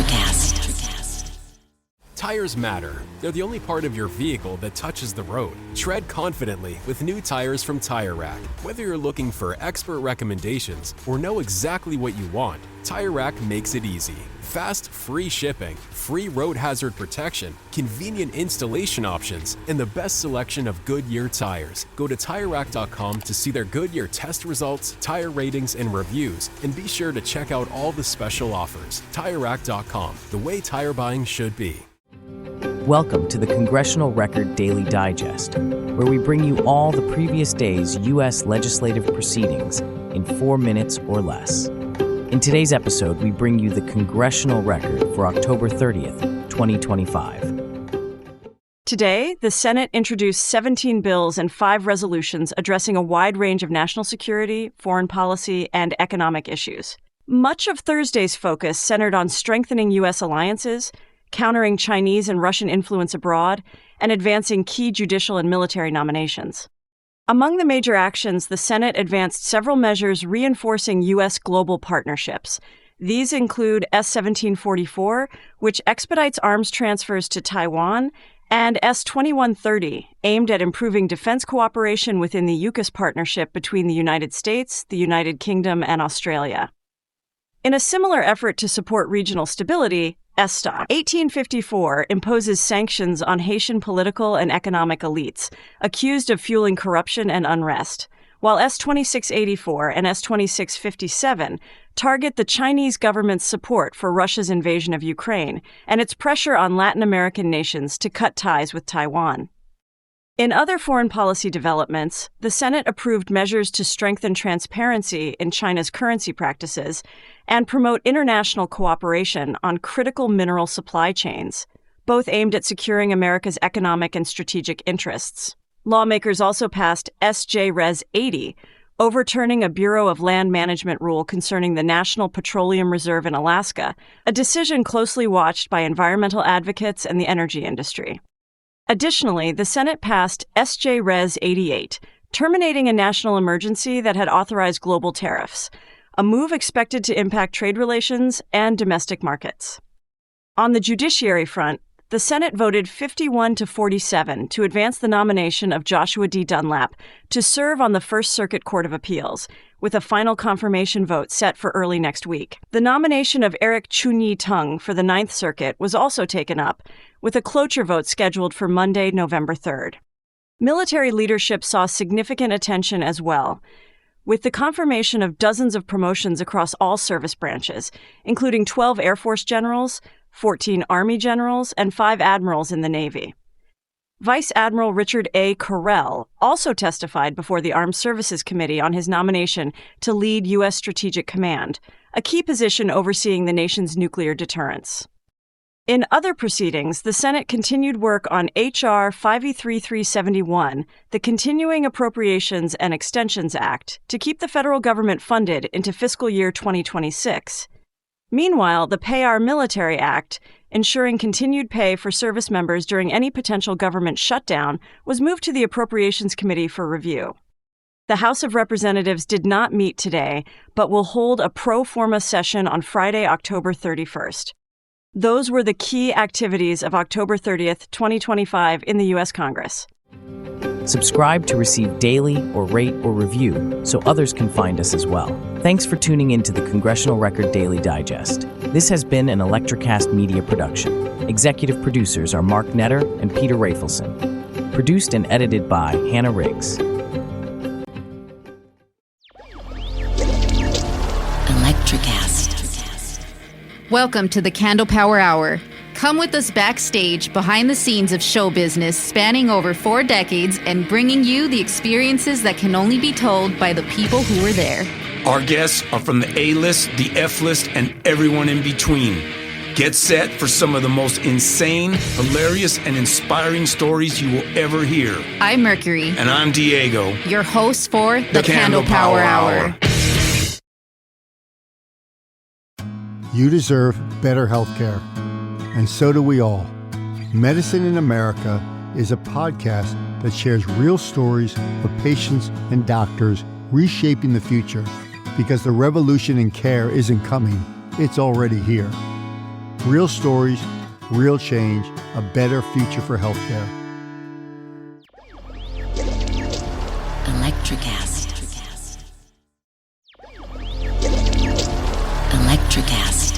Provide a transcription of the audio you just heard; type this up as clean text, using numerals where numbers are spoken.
ElectraCast. Tires matter. They're the only part of your vehicle that touches the road. Tread confidently with new tires from Tire Rack. Whether you're looking for expert recommendations or know exactly what you want, Tire Rack makes it easy. Fast, free shipping, free road hazard protection, convenient installation options, and the best selection of Goodyear tires. Go to TireRack.com to see their Goodyear test results, tire ratings, and reviews, and be sure to check out all the special offers. TireRack.com, the way tire buying should be. Welcome to the Congressional Record Daily Digest, where we bring you all the previous day's U.S. legislative proceedings in 4 minutes or less. In today's episode, we bring you the Congressional Record for October 30th, 2025. Today, the Senate introduced 17 bills and 5 resolutions addressing a wide range of national security, foreign policy, and economic issues. Much of Thursday's focus centered on strengthening U.S. alliances, countering Chinese and Russian influence abroad, and advancing key judicial and military nominations. Among the major actions, the Senate advanced several measures reinforcing U.S. global partnerships. These include S-1744, which expedites arms transfers to Taiwan, and S-2130, aimed at improving defense cooperation within the UKAS partnership between the United States, the United Kingdom, and Australia. In a similar effort to support regional stability, S-Stop 1854 imposes sanctions on Haitian political and economic elites accused of fueling corruption and unrest, while S-2684 and S-2657 target the Chinese government's support for Russia's invasion of Ukraine and its pressure on Latin American nations to cut ties with Taiwan. In other foreign policy developments, the Senate approved measures to strengthen transparency in China's currency practices and promote international cooperation on critical mineral supply chains, both aimed at securing America's economic and strategic interests. Lawmakers also passed S.J. Res. 80, overturning a Bureau of Land Management rule concerning the National Petroleum Reserve in Alaska, a decision closely watched by environmental advocates and the energy industry. Additionally, the Senate passed S.J. Res. 88, terminating a national emergency that had authorized global tariffs, a move expected to impact trade relations and domestic markets. On the judiciary front, the Senate voted 51-47 to advance the nomination of Joshua D. Dunlap to serve on the First Circuit Court of Appeals, with a final confirmation vote set for early next week. The nomination of Eric Chunyi Tung for the Ninth Circuit was also taken up, with a cloture vote scheduled for Monday, November 3rd. Military leadership saw significant attention as well, with the confirmation of dozens of promotions across all service branches, including 12 Air Force generals, 14 Army generals, and 5 admirals in the Navy. Vice Admiral Richard A. Correll also testified before the Armed Services Committee on his nomination to lead U.S. Strategic Command, a key position overseeing the nation's nuclear deterrence. In other proceedings, the Senate continued work on H.R. 53371, the Continuing Appropriations and Extensions Act, to keep the federal government funded into fiscal year 2026. Meanwhile, the Pay Our Military Act, ensuring continued pay for service members during any potential government shutdown, was moved to the Appropriations Committee for review. The House of Representatives did not meet today, but will hold a pro forma session on Friday, October 31st. Those were the key activities of October 30th, 2025 in the U.S. Congress. Subscribe to receive daily or rate or review so others can find us as well. Thanks for tuning in to the Congressional Record Daily Digest. This has been an ElectraCast media production. Executive producers are Mark Netter and Peter Rafelson. Produced and edited by Hannah Riggs. ElectraCast. Welcome to the Candle Power Hour. Come with us backstage behind the scenes of show business spanning over 4 decades and bringing you the experiences that can only be told by the people who were there. Our guests are from the A-list, the F-list, and everyone in between. Get set for some of the most insane, hilarious, and inspiring stories you will ever hear. I'm Mercury. And I'm Diego. Your hosts for the Candle Power Hour. You deserve better health care, and so do we all. Medicine in America is a podcast that shares real stories of patients and doctors reshaping the future, because the revolution in care isn't coming, it's already here. Real stories, real change, a better future for healthcare. ElectraCast. ElectraCast.